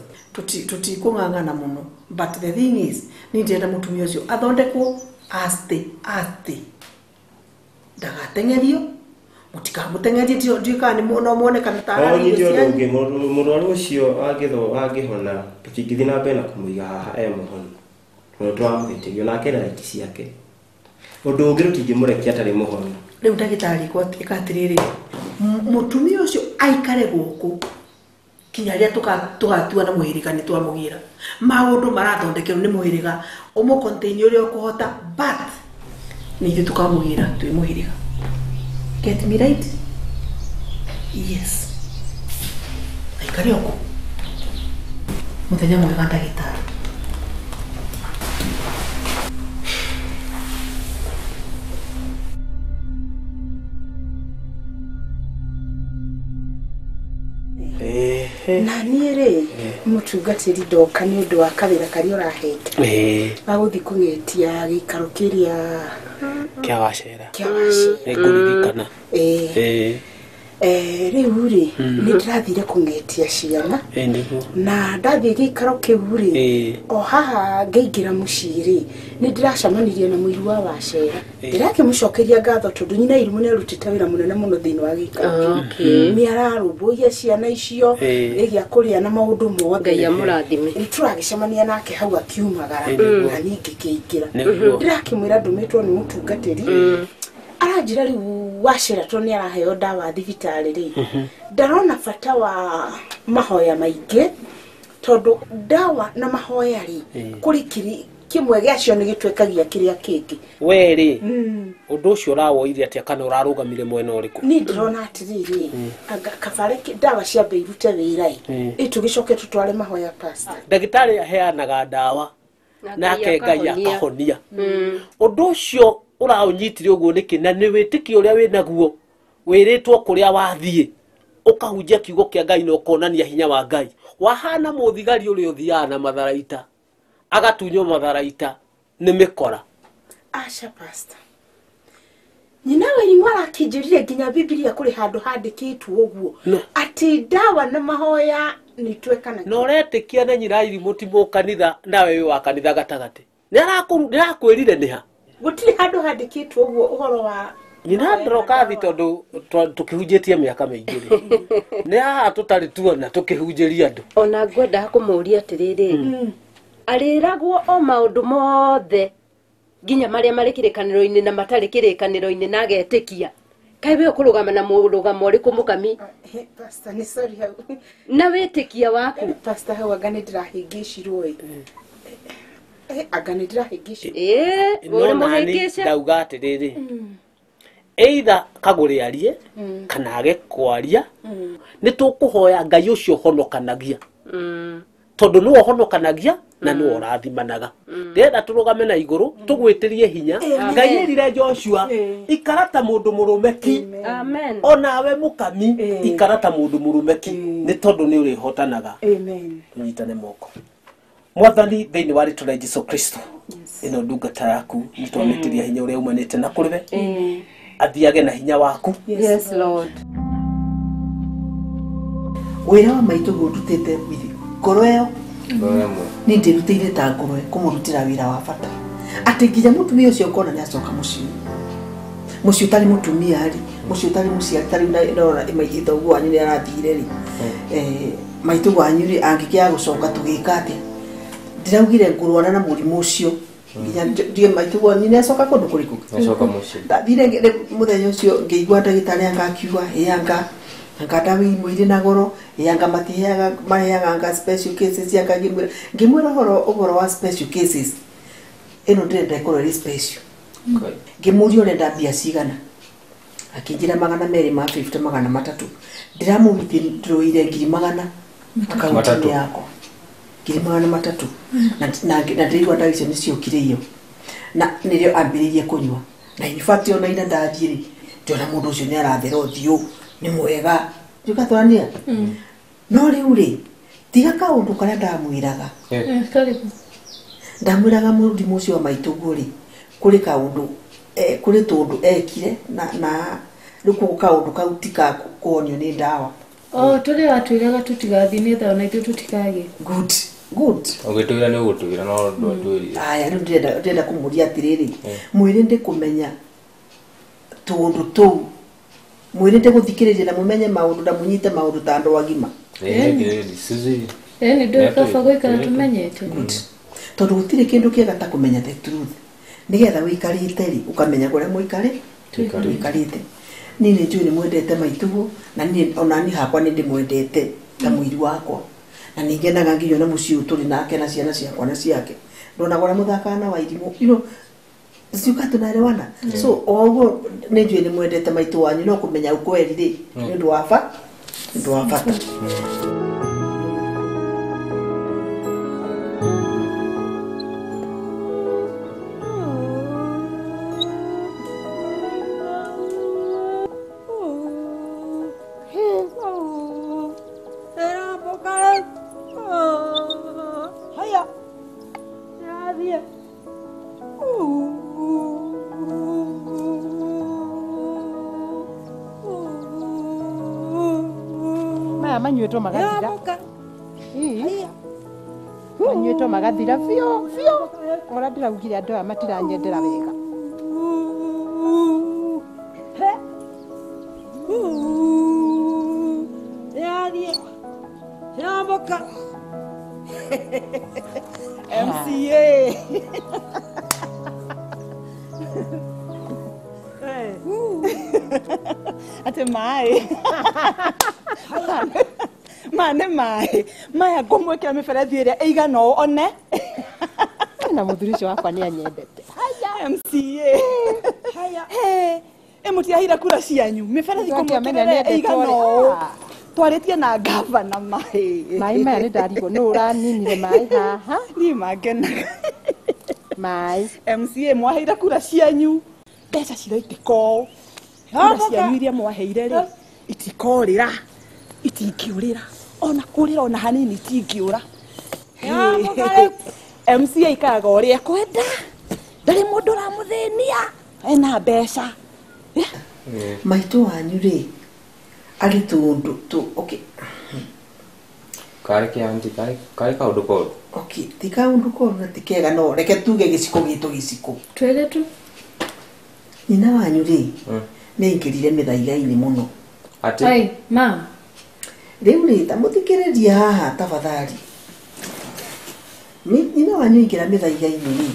S1: tutikung'ang'ana muno but the thing is ni ndĩrenda mũtumia ũcio athondekwo aste ndagateng'erio mũtikamũteng'erie ndiũkaga no muonekana tararĩ
S2: mũrwaru ũcio angĩhona tũtingĩthiĩ na mbere na kũmũiga haha mũhonu tondũ tũramũhĩtĩrio nake na raiti ciake ũndũ ũngĩ tũtingĩmũrekia atarĩ mũhonu
S1: rĩu ndagĩtarĩ ĩka atĩrĩrĩ mũtumia ũcio aikare gũkũ kinya rĩrĩa tũgatua na mũhĩrĩga nĩ twamũgĩra maũndũ marathondekerwo nĩ mũhĩrĩga ũmũcontaini ũrĩa ũkũhota but nĩ ithuĩ tũkamũgĩra twĩ mũhĩrĩga get me right yes aikare gũkũ mũthenya mwega ndagĩtarĩ
S6: na niĩ rĩ mũtungatĩri ndoka nĩ ũndũ wa kawĩra karĩa ũrahete wa gũthiĩ kũgetia gĩikaro kĩrĩa
S8: kĩa Wacera
S6: ngũririkana rĩu rĩ nĩ ndĩrathire kũgetia ciana na ndathiĩ gĩikaro kĩu rĩ o haha ngĩingĩra mũciĩ rĩ nĩ ndĩracemanirie na mũiru wa Wacera ndĩrakĩmũcokeria ngatho tondũ nyina Irimũ nĩ arutĩte wĩra mũnene mũno thĩinĩ wa gĩikaro kĩu nĩ ararũmbũiya ciana icio ĩgĩa kũrĩa na maũndũ mothe
S9: Ngai amũrathime
S6: nĩ tũragĩcemania nake hau akiumagara na niĩ ngĩkĩingĩra ndĩrakĩmwĩra ndũmĩtwo nĩ mũtungatĩri aranjira rĩu Wacera to nĩ araheo ndawa thibitarĩ rĩ ndarona bata wa mahoya maingĩ tondũ ndawa na mahoya rĩ kũrĩ kimwe gĩacio nĩ gĩtwĩkagia kĩrĩa kĩngĩ
S8: we rĩ ũndũ ũcio ũrawoire atĩa kana ũrarũgamire mwena ũrĩkũ
S6: niĩ ndĩrona atĩrĩrĩ anga kabarĩ ndawa ciambe irute wĩra tũgĩcoke tũtware mahoya pastor
S8: ndagĩtarĩ aheanaga ndawa nake Ngai akahonia ũndũ ũcio ũraũnyitire ũguo nĩkĩ na nĩ wĩtĩkio ũrĩa wĩnaguo wĩrĩtwo kũrĩa wathiĩ ũkahunjia kiugo kĩa Ngai na ũkonania hinya wa Ngai wahana mũthigari ũrĩa ũthiaga na matharaita agatunywo matharaita nĩ mĩkora
S6: aca pastor nyina Wairimu arakĩnjĩrire nginya Biblia kũrĩ handũ handĩkĩtwo ũguo atĩ ndawa na mahoya nĩ twekana
S8: no retĩkia na nyina Wairimu ti mũkanitha nawe wĩ wa kanitha gatagatĩ nĩ akwĩrire nĩha
S6: gũtirĩ handũ handĩkĩtwo ũguo ũhoro wa
S8: nyina ndrokathi tondũ tũkĩhunjĩtie mĩaka mĩingĩ nĩ haha tũtarĩ tuona tũkĩhunjĩria andũ
S9: ona ngwendaga kũmũũria atĩrĩrĩ arĩragwo o maũndũ mothe nginya marĩa marĩ kĩrĩkanĩro-inĩ na matarĩ kĩrĩkanĩro-inĩ na agetĩkia kaĩ we ũkũrũgama na mũrũgamo ũrĩkũ mũkami
S6: pastor nĩ sorry hau
S9: na wĩtĩkia waku
S6: pastor hau anga nĩ ndĩrahĩngĩcirwo anga nĩ ndĩrahĩngĩcirwo
S9: ũrĩ mũhĩngĩce
S8: ndauga atĩrĩrĩ either kagũrĩ arie kana age kwaria nĩ tũkũhoya Ngai ũcio honokanagia tondũ nĩ ũhonokanagia na nĩ ũrathimanaga ndĩrenda tũrũgame na igũrũ tũgwĩtĩrie hinya Ngai erire Joshua ikara ta mũndũ mũrũme ki onawe mũkami ikara ta mũndũ mũrũme ki nĩ tondũ nĩ ũrĩhotanaga tũnyitane moko Mwathani thĩinĩ wa rĩĩtwa rĩa Jesũ Kristo ĩno ndungata yaku nĩ twamĩtĩria hinya ũrĩa umanĩte na kũrĩ we athiage na hinya waku
S9: yes Lord
S1: wĩra wa maitũ gũndutĩte ngoro ĩyo nĩ ndĩrutĩire ta ngoro kũmũrutĩra wĩra wa bata atĩ nginya mũtumia ũcio ũkona nĩ acoka mũciĩ ũtarĩ mũtumia rĩ mũciĩ ũtarĩ mũciari tarĩ ndona maitũ ũguo wanyu nĩ arathire rĩ maitũ wanyu rĩ angĩkĩaga gũcoka tũgĩka atĩa ndĩraugire ngũrũana na mũrimũ ũcio nginya ndiye maitũ wanyu nĩ acoka kũndũ kũrĩkũ
S7: acoka mũciĩ
S1: ndathire mũthenya ũcio ngĩigua ndagĩtarĩ anga akiuga anga ndawa imwe irĩ na goro anga maheaga anga special cases anga ngĩmwĩra ũhoro wa special cases ĩno ndĩrenda ĩkorwo ĩrĩ special ngĩmũria ũrenda mbia cigana akĩnjĩra 250 ndĩramũrutĩrũire 100,000 akaunti-inĩ yakwa 300,000 na ndĩrigua ndawa icio nĩ ciokire iyo na nĩrĩo ambĩrĩirie kũnyua na in fact ona ina ndathiĩ rĩ ndĩona mũndũ ũcio nĩ arathera ũthiũ nĩ mwega tũgatwarania no rĩu rĩ tiga kaũndũ karĩa ndamwĩraga ndamwĩraga mũrimũ ũcio wa maitũguo rĩ kũrĩ kaũndũ kũrĩ tũndũ ekire na rĩu kũu kaũndũ kau ti ka kuonio nĩ ndawa
S4: tũrĩ watwĩraga tũtigathiĩ nĩ thaũ na ithuĩ tũtikagĩ
S1: good
S7: ũgĩtwĩra nĩ ũgũtwĩra no ndwatwĩrire
S1: aya rĩu ndĩrenda kũmũria atĩrĩrĩ mwĩrĩ ndĩkũmenya tũndũ tũu mwĩrĩ ndĩgũthikĩrĩria na mũmenye maũndũ na mũnyite maũndũ ta andũ agima
S4: nĩ ndĩkaba gũikara tũmenyete
S1: tondũ gũtirĩ kĩndũ kĩega ta kũmenya the truth nĩgetha wĩikarĩte rĩ ũkamenya kũrĩa wĩikarĩte niĩ nĩ njũĩ nĩ mwendete maitũguo na ona niĩ hakwa nĩ ndĩmwendete ta mũiri wakwa na nĩ ngenaga nginya na mũciĩ ũyũ tũrĩ nake na ciana ciakwa na ciake ndonaga ũrĩa mũthakaga na Wairimu siuka tunaelewana so oguo nĩ njũĩ nĩ mwendete maitũ wanyu no kũmenya ukweli rĩ nĩ ũndũ wa bata
S3: manyuĩtwo magathira manyuĩtwo magathira biũ ũrĩa ndĩraugire andũ aya matiranyendera wega
S5: MCA ate mai mane mai maya ngũmwĩkĩra mĩberethi ĩrĩa ĩigana one na muthuri cio wakwa ni anyendete haya MCA haya mutia kura cianyu mibarathi kumenya igano twaritie na gavana mai maya ni ndarigwo no uraninire mai haha ni magenaga mai MCA mwaheire kura cianyu mbeca ciroitiko kura cianyu iria mwaheire ri itikorira itingiurira ona kurira ona hanini itingiura MCA ikaga uria kwenda ndari mundu ramuthenia ena mbeca
S1: maitu wanyu ri ari tundu tu okay
S7: kare ke anti kare ka uduko
S1: okay tika unduko na tikega no reke tuge giciko gitu giciko
S4: twele tu
S1: nyina wanyu ri ni ingirire mithaiga-ini muno
S7: ati
S4: ai ma
S1: riu ni tamuthikiriria haha tafadhali nyina wanyu ingira mithaiga-ini ri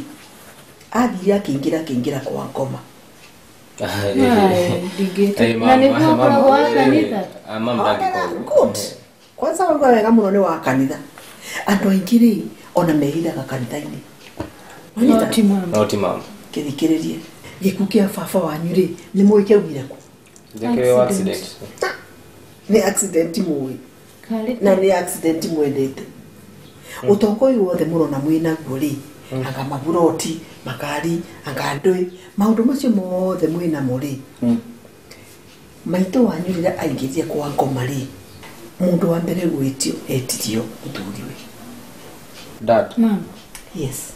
S1: athire akingira kwa ngoma kwanza wanga wega muno ni wa kanitha andu aingi ri ona mehiraga kanitha-ini
S7: noti mama
S1: kithikiririe giku kia baba wanyu ri ni mwikiugire ku ni accident mui na ni accident mwendete utongoyu wothe murona mwinaguo ri anga maburoti makari anga ndui maundu macio mothe mwina muri maitu wanyu rira aingirie kwa ngoma ri mundu wa mbere gwitio etirio muthuriwe
S7: dad
S1: yes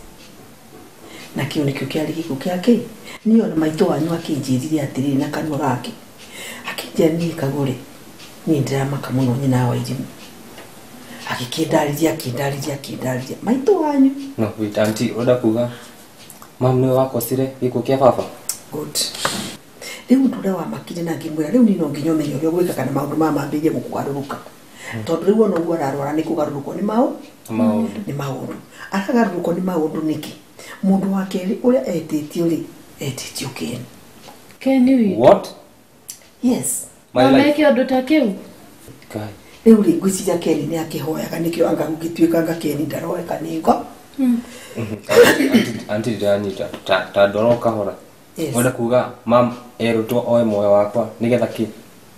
S1: na kio nikio kiari giko kiake ni ona maitu wanyu akinjirire atiri na kanwa gake akinjani kagore ni ndirama kamuno nyina wa irimu akikindariria maitu wanyu
S7: no wait auntie oda kuga mam ni wakosire giko kia baba
S1: good riu ndura wa makire na ngimwira riu ni no nginyo menyo rio gwika kana maundu mama mbije gukugaruruka tondu riu ono gwa ararwara ni kugaruruko ni maundu aragaruruko ni maundu niki mundu wa keri uria etitio
S4: Ken
S7: what
S1: yes
S4: mama undu ta kiu
S7: kai
S1: riu ri gwiciria Keni ni akihoyaga nikio anga gugituika anga Keni ndaroeka ningo
S7: auntie Danita ta doroka hora oda kuga mam erutwo oe moyo wakwa nigetha ki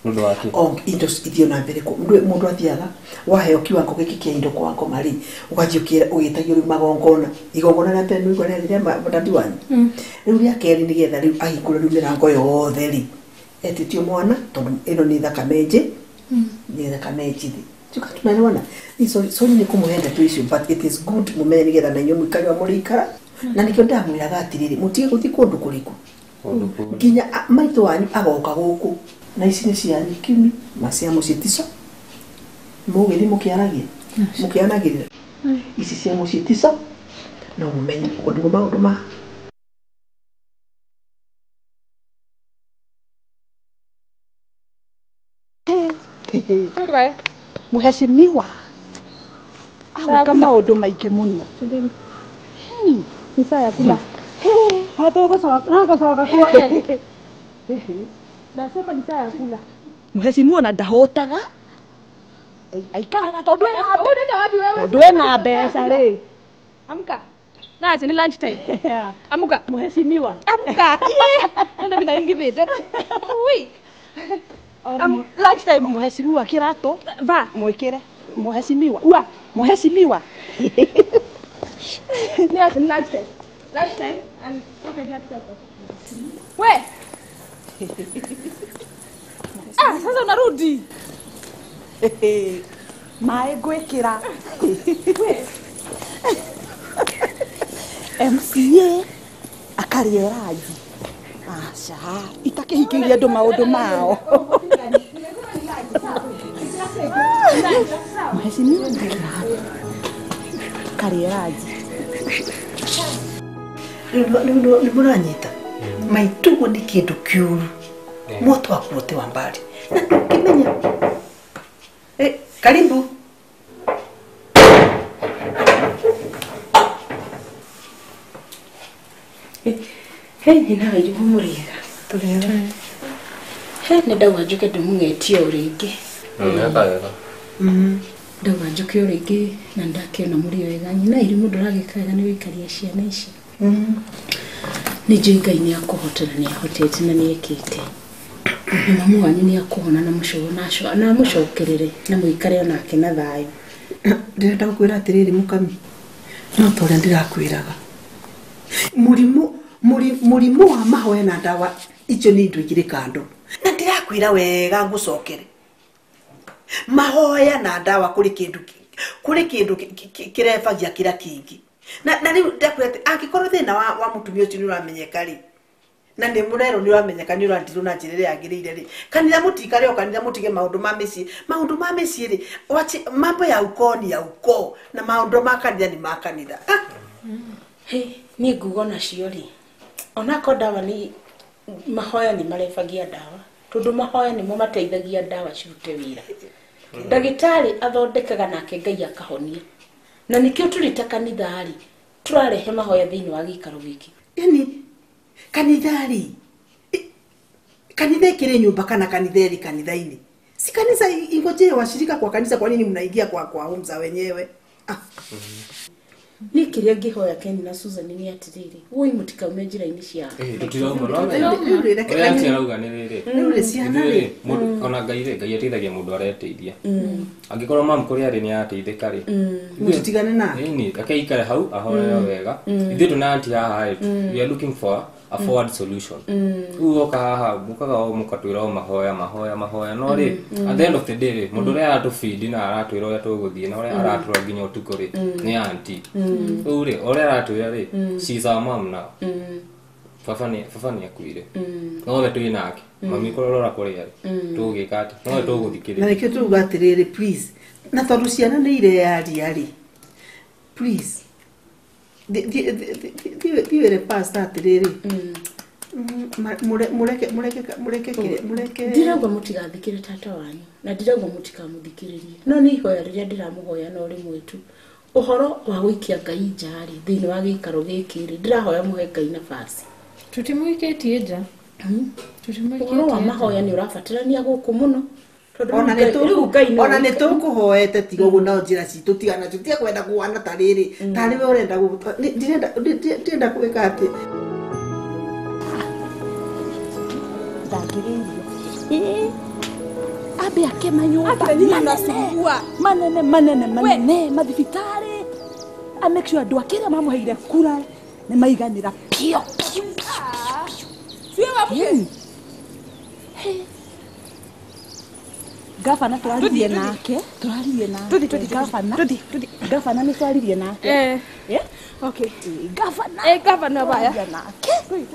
S7: nundu wake
S1: indo ithio na mbere ko mundu athiaga waheo kiwango giki kia indo kwa ngoma ri ugajiukira ugitagio riu igongona na mbere nugo rĩrĩa mutandi wanyu riu ria Keni nigetha riu ahingũre riu mirango yothe ri etitio mwana tondu ino ni thakame nji ni thakame njithi tunaona so ni kumuhenda tu icio but it is good mumenye nigetha na inyo mwikari wa murikara na nikio ndamwiraga atiriri mutige guthi kundu kuriku nginya maitu wanyu agoka guku na ici ni cianyu kimi macia mucitico mugiri mukianagirira ici cia mucitico no mumenye kundu maundu ma Mheshimiwa agoka maundu maingi muno ni saa ya kula hatogocoka kwa nasema ni saa ya kula Mheshimiwa na ndahotaga aikaraga tondu ena mbeca ri amka na ni lunch time amka Mheshimiwa amka ndio bila ingibete ui lunch time Mheshimiwa kirato va mwikire Mheshimiwa ni ati lunch time and okay get we sasa unarudi mae gwikira MCA akarieraji acha itakihikiria ndo maundu mao Mheshimiwa karieraji ni muranyita maitugo ni kindu kiuru moto wakuote wa mbali na kimenya karibu
S6: ni nawe jumuriga tureba ni ndawa njuke ndimung'etie uringi
S7: wega
S6: ndauga njoke uringi na ndakiona muri wega nyina iri mundu ragikaga ni wikaria ciana ici ni njui ni akuhotana ni ahotete na ni ekite na mamu wanyu ni akuhona na mucogo naco na mucokerere na muikare onake na thayo
S1: ndirenda gukwira atiriri mukami no toria ndirakwiraga murimu wa mahoya na ndawa icio ni ndu igire kando na ndirakwira wega ngucokere mahoya na ndawa kuri kindu kirefagia kira kingi na riu ndakwira angikorwo thina wa mutumia ucio ni uramenyeka ri na ndi murero ni uramenyeka ni urandiru na njirire yagirire ri kanira mutikare o kanira mutige maundu ma meci ri mambo ya ukoni ya uko na maundu ma kanira ni makanira
S6: he ni ngugo nacio ri onako ndawa ni mahoya ni marefagia ndawa tondu mahoya ni mo mateithagia ndawa cirute wira ndagitari athondekaga nake Ngai akahonia na nikio turita kanithari turarehe mahoya thiini wa gikaro giki
S1: yani kanithari kanitha kile nyumba kana kanitheri kanithaini si kanisa ingoje washirika kwa kanisa kwa nini mnaingia kwa umza wenyewe
S6: ni kiria ngihoya Keni na Susan ni atiriri woi mutika umejira ini cia
S7: tutirauma no oya tirauga ni riri ona Ngai ateithagia mundu areteithia angikorwo mam kuri ari ni ateithika ri
S1: mutitigane na
S7: ni akaikare hau ahoya wega ithu tuna anti haha we are looking for a forward solution uoka haha mukaga o mukatwira o mahoya no ri at the end of the day mundu ria aratufeed na aratwira uria tuguthie na uria aratwira nginya utuko ri ni anti uri uria aratwira ri she's our mom now baba ni akuire no we twi nake mami kurora kuri ari tugika ati no tuguthikirira
S1: na nikio tuga atiriri please na tondu ciana ni irearia ri please diwere pastor atiriri mureke
S6: ndirauga mutigathikire tata wanyu na ndirauga mutikamuthikiririe no ni ihoya riria ndiramuhoya no ri mwitu uhoro wa guikia Ngai njari thiini wa gikaro giki ri ndirahoya muhe Ngai nafasi
S4: tutimuikitie nja
S6: uhoro wa mahoya ni urabatarania guku muno
S1: ona ne tukuhoete tigo guna njira citu tigana tutia kwenda kuana tariri tari we urenda ndirenda kwika ati
S5: ndagiririo abe akemayo manene mathibitari a make sure andu akira mamuheire kura ni maiganira pio sio wapi gavana turaririe nake gavana ni turaririe nake okay gavana baya nake we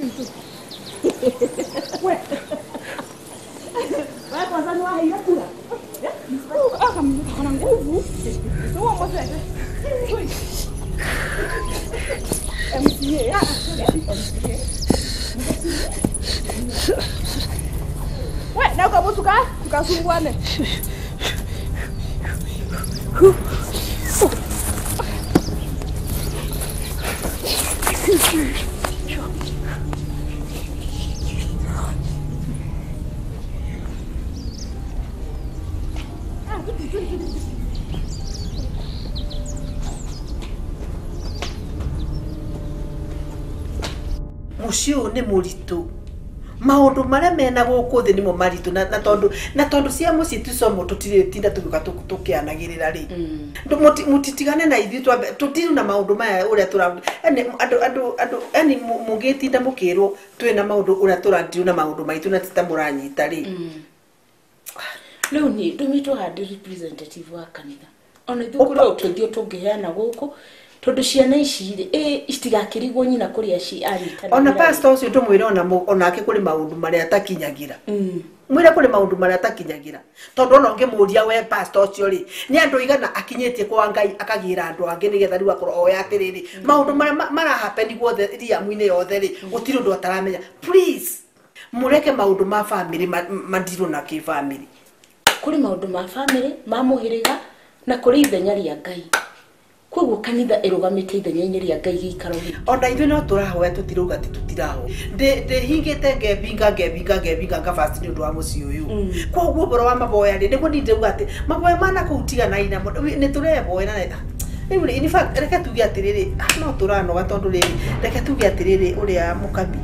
S5: wewe kwanza ni wahi kula kama kuna nguvu sio mmoja MCA we na kwa mtu tukasumbuane
S1: mucio ni muritu maundu maria mena guku thi nimo maritu na tondu cia muci tucomo tutiritinda tukianagirira ri mutitigane na ithu tutiru na maundu maya uria turaru ani mugitinda mukirwo twina maundu uria turandiru na maundu maitu na titamuranyita ri
S6: riu ni ndumitwo handi representative wa kanitha ona ithu kuri uteithio tungiheana guku tondu ciana ici ri itigakirigwo nyina kuri aci anyitana
S1: ona pastor ucio tumwire onake kuri maundu maria atakinyagira mwire kuri maundu maria atakinyagira tondu ona ngimuria we pastor ucio ri ni andu igana akinyetie kwa Ngai akagira andu angi nigetha riu akorwo oya atiriri maundu maria mara happen guothe ria mwine yothe ri gutiri ndu ataramenya please mureke maundu ma family mandiru na ki family
S6: kuri maundu ma family ma muhiriga na kuri ithenya ria Ngai koguo kanitha irugamite ithenya-inĩ rĩa Ngai gĩikaro gĩkĩ.
S1: Ona ithuĩ no tũrahoya tũtirauga atĩ tutiraho ndĩhingĩte ngebinga ngabasti nĩ ũndũ wa mũciĩ ũyũ koguo ũhoro wa maboya rĩ nĩguo niĩ ndĩrauga atĩ maboya mana kũu tigana inamo nĩ tũreboya na rĩu in fact reke tuge atĩrĩrĩ no tũranoga tondũ rĩrĩ reke tuge atĩrĩrĩ ũrĩa mũkabi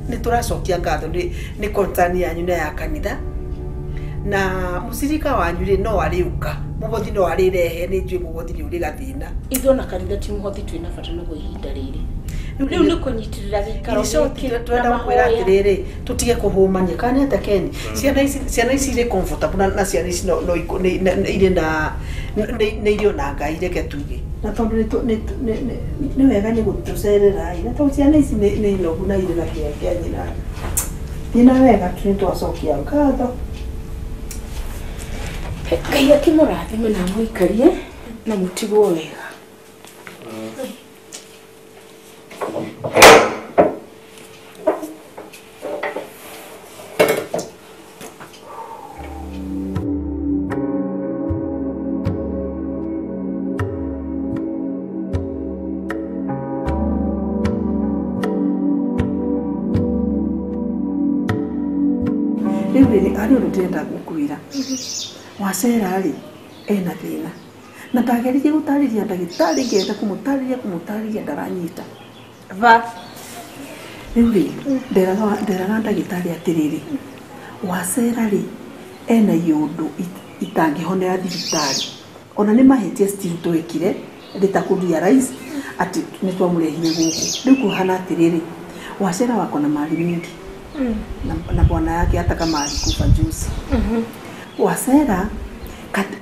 S1: nĩ tũracokia ngatho nĩ concern yanyu na ya kanitha na mũcirika wanyu rĩ no arĩũka mũhothi no arĩrehe nĩ njũĩ mũhothi nĩ ũrĩ gathĩna
S6: ithuĩ na kanitha ti mũhothi twĩna bata naguo ihinda rĩrĩ rĩu nĩ kũnyitĩrĩra gĩikaro gĩkĩ
S1: twenda kwĩra atĩrĩrĩ tũtige kũhũmania kana atĩa Ken ciana ici irĩ comfortable na ciana ici no irĩ na nĩ irio na Ngai reke tuge na tondũ nĩ wega nĩ gũtũcerera na tondũ ciana ici nĩ inogu na irĩ na kĩa nyina wega tu nĩ twacokia ngatho
S6: Ngai akĩmũrathime na mũikarie na mũtigwo wega.
S1: Rĩu rĩrĩ arĩ ũndũ ndĩrenda gũkwĩra Wacera rĩ ena thĩna na ndageririe gũtarĩria ndagĩtarĩ ngenda kũmũtarĩria ndaranyita rĩu rĩ nderaga ndagĩtarĩ atĩrĩrĩ Wacera rĩ ena iũndũ itangĩhonera thibitarĩ ona nĩ mahĩtia still twekire rĩtakũrealize atĩ nĩ twamũrehire gũkũ rĩu kũhana atĩrĩrĩ Wacera wako na mali mingi na bwana yake ataka mali kufa juice Wacera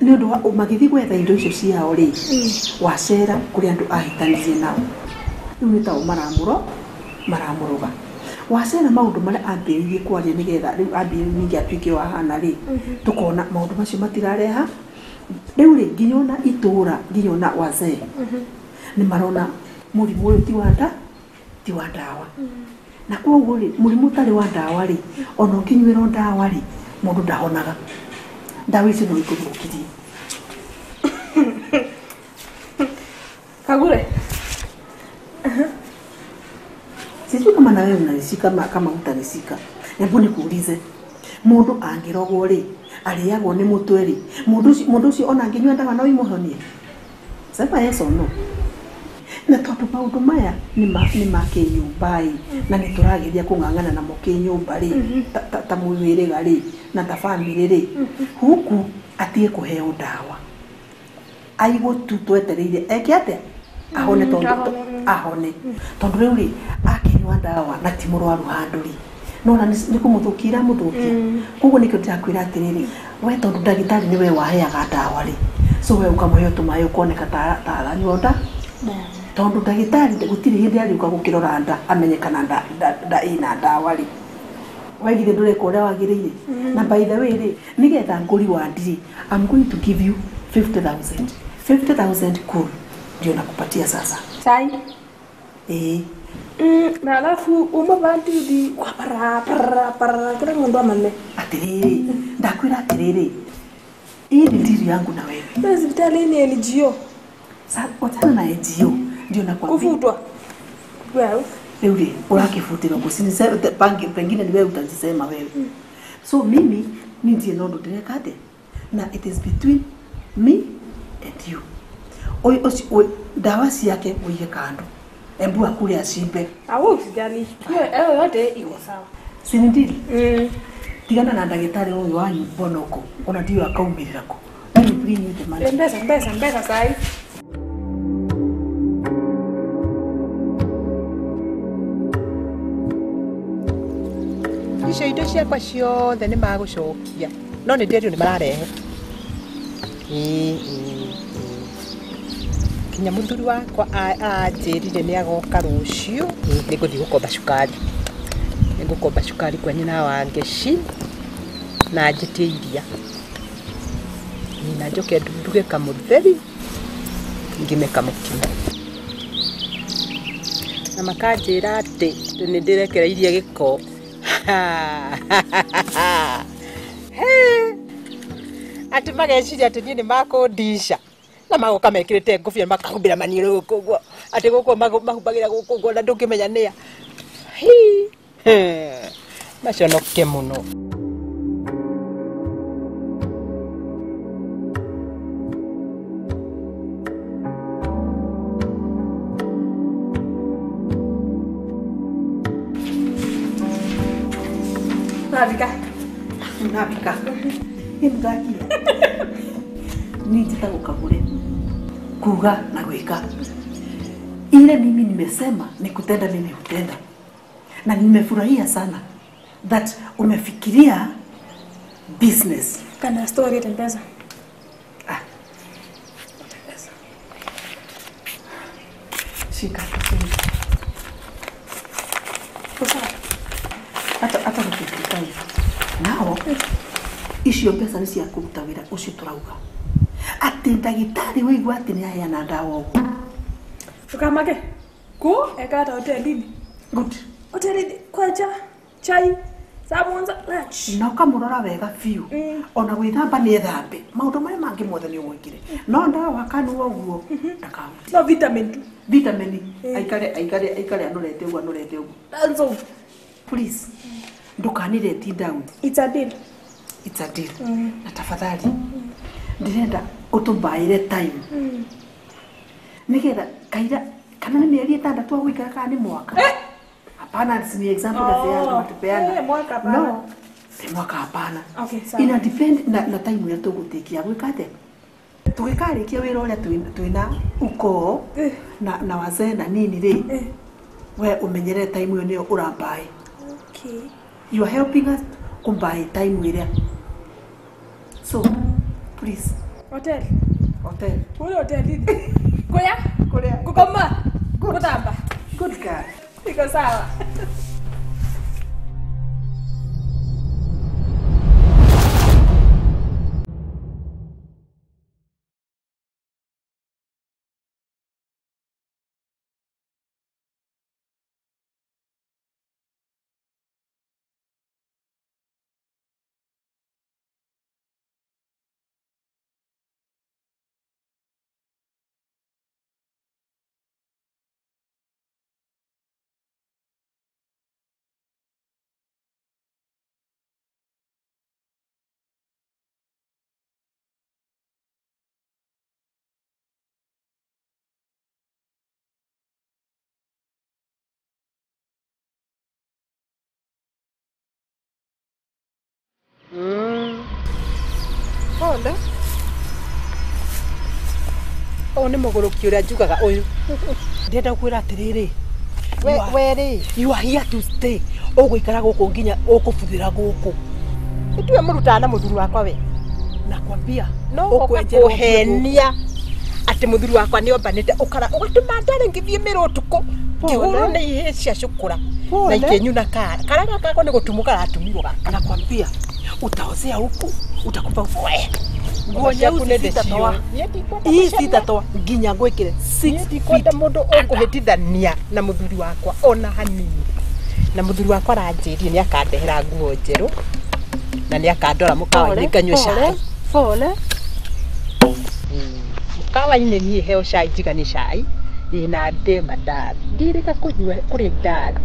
S1: nĩ ũndũ wa magĩthiĩ gwetha indo icio ciao rĩ Wacera kũrĩ andũ ahĩtanirie nao rĩu nĩ tao maramũrũga Wacera maũndũ marĩa ambĩrĩirie kwaria nĩgetha rĩu ambĩrĩirie ningĩ atuĩke wahana rĩ tũkona maũndũ macio matirareha rĩu rĩ nginya ona itũũra nginya ona wazee nĩ marona mũrimũ ũyũ ti wa ndawa na koguo rĩ mũrimũ ũtarĩ wa ndawa rĩ ona ũkĩnyuĩrwo ndawa rĩ mũndũ ndahonaga ndawa icio no ikũthũkirie
S5: Kagure
S1: sijui kama na wewe unalishika kama utalishika hebu nikuulize mundu angirogwo ri ariyagwo ni mutwe ri mundu ucio ona anginywa ndawa no imuhonie sema yes or no na tondu maundu maya ni makinyumbai na ni turageria kung'ang'ana na mukinyumba ri ta mwirega ri na ta family ri huku atie kuheo ndawa aigo tu twetereire eke atia ahone tondu riu ri akinywa ndawa na ti murwaru handu ri nona ni kumuthukira muthukia koguo nikio ndirakwira atiriri we tondu ndagitari ni we waheaga ndawa ri so we ukamuhe tumayo koneka ta aranyonda tondu ndagitari gutiri hindi ari ukagukirora nda amenyekana nda ina ndawa ri waigire ndureka uria wagiriire na by the way ri nigetha nguri wa ndiri I'm going to give you 50,000 cool ndio nakupatia sasa
S5: sai
S1: na
S5: alafu umabandi kwa para kila mundu amane
S1: atiriri ndakwira atiriri hii ni ndiri yangu na wewe
S5: hospitali ni NGO
S1: sasa watana na NGO ndio nakwambia
S5: kufutwa well
S1: leo urakifutira kusini pangi pengine ni wewe utajisema wewe so mimi ni ndiye nondo direkate na it is between me and you oi dawa yake uige kando embu akule asibe
S5: au usijali yote iko sawa
S1: si ndili tigana na ndagitari huyu wanyu bonoko ona ndio akaumirira ko mimi bring you the money
S5: mbesa sai
S10: indo ciakwa ciothe nĩ magũcokia no nĩ ndĩrio nĩ mararehe kinya mũthuri wakwa anjĩrire nĩ agoka rũciũ nĩ ngũthiĩ gũkomba cukari kwa nyina wa Ngeci na njĩtie iria na njoke nduge kamũtheri ngime kamũkimo na makanjĩra atĩ nĩ ndĩrekereirie gĩko ati mageciria ati ni makundisha na magoka mekirite ngobia makahumbira maniero guku ati guku mahumbagira guku na ndukimenya nia maconoke muno.
S1: Navika. Imgaki. Nitaka ukabure. Kuga na gweka. Ile mimi nimesema ni kutenda, mimi hutenda. Na nimefurahia sana that umefikiria business.
S11: Kana story ya pesa.
S1: Shika. Hata nikifikiria nao icio pesa ni cia kuruta wira ucio turauga ati ndagitari wigwa ati ni aya na ndawa ugu
S11: tukamake ku ekata hotelini
S1: good
S11: hotelini kwaja chai sabunza lunch
S1: no kamurora wega fiu ona gwithamba ni thambe maundu maya mangi mothe ni umwikire no ndawa kanu oguo ndakauti
S11: no vitamin
S1: aikare anurete ugu
S11: danzo
S1: please ndukanire ti down.
S11: It's a deal.
S1: Na tafadhali ndirenda utumbaire time nigetha kaira kana ni mieri 6 tu gwikara kana ni mwaka hapana ni example na fea tupeana no si mwaka hapana ina depend na time ya tugutikia gwikate tugikarikia wira uria twina uko na wazee na nini ri we umenyere time yo niyo urambai.
S11: Okay.
S1: You are helping us to buy time with them. So, please.
S11: Hotel.
S1: Kule
S11: hotel. Koya. Kukoma. Kutamba.
S1: Good girl.
S11: Iko sawa.
S10: Pole. Ni muguruki uria njugaga uyu. Ndenda kwira atiriri. We you are here to stay. Uguikara guku nginya ukubuthira guku. Itue muruta na muthuru wakwa we. Nakwambia no ukwenjera ati muthuru wakwa ni ombanite ukara ugatuma ndare ngithie miro tuko. Kihuru ni ihe cia cukura. Na ikenyuna kara kako ni gutumuka atumirwo gaka. Nakwambia utaozea huku utakupa ufoe. Nguo nyeusi sitatoa. Hii sitatoa nginya ngwikire 6 feet. Mundu ukuhitithania na muthuri wakwa ona hanini. Na muthuri wakwa aranjirie ni akandehera nguo njeru na ni akandora mukawa-ini nganywe cai.
S9: Pole.
S10: Mukawa-ini ni heo cai njigani cai ina ndema ndathi. Ndirika kunywa kuri ndathi.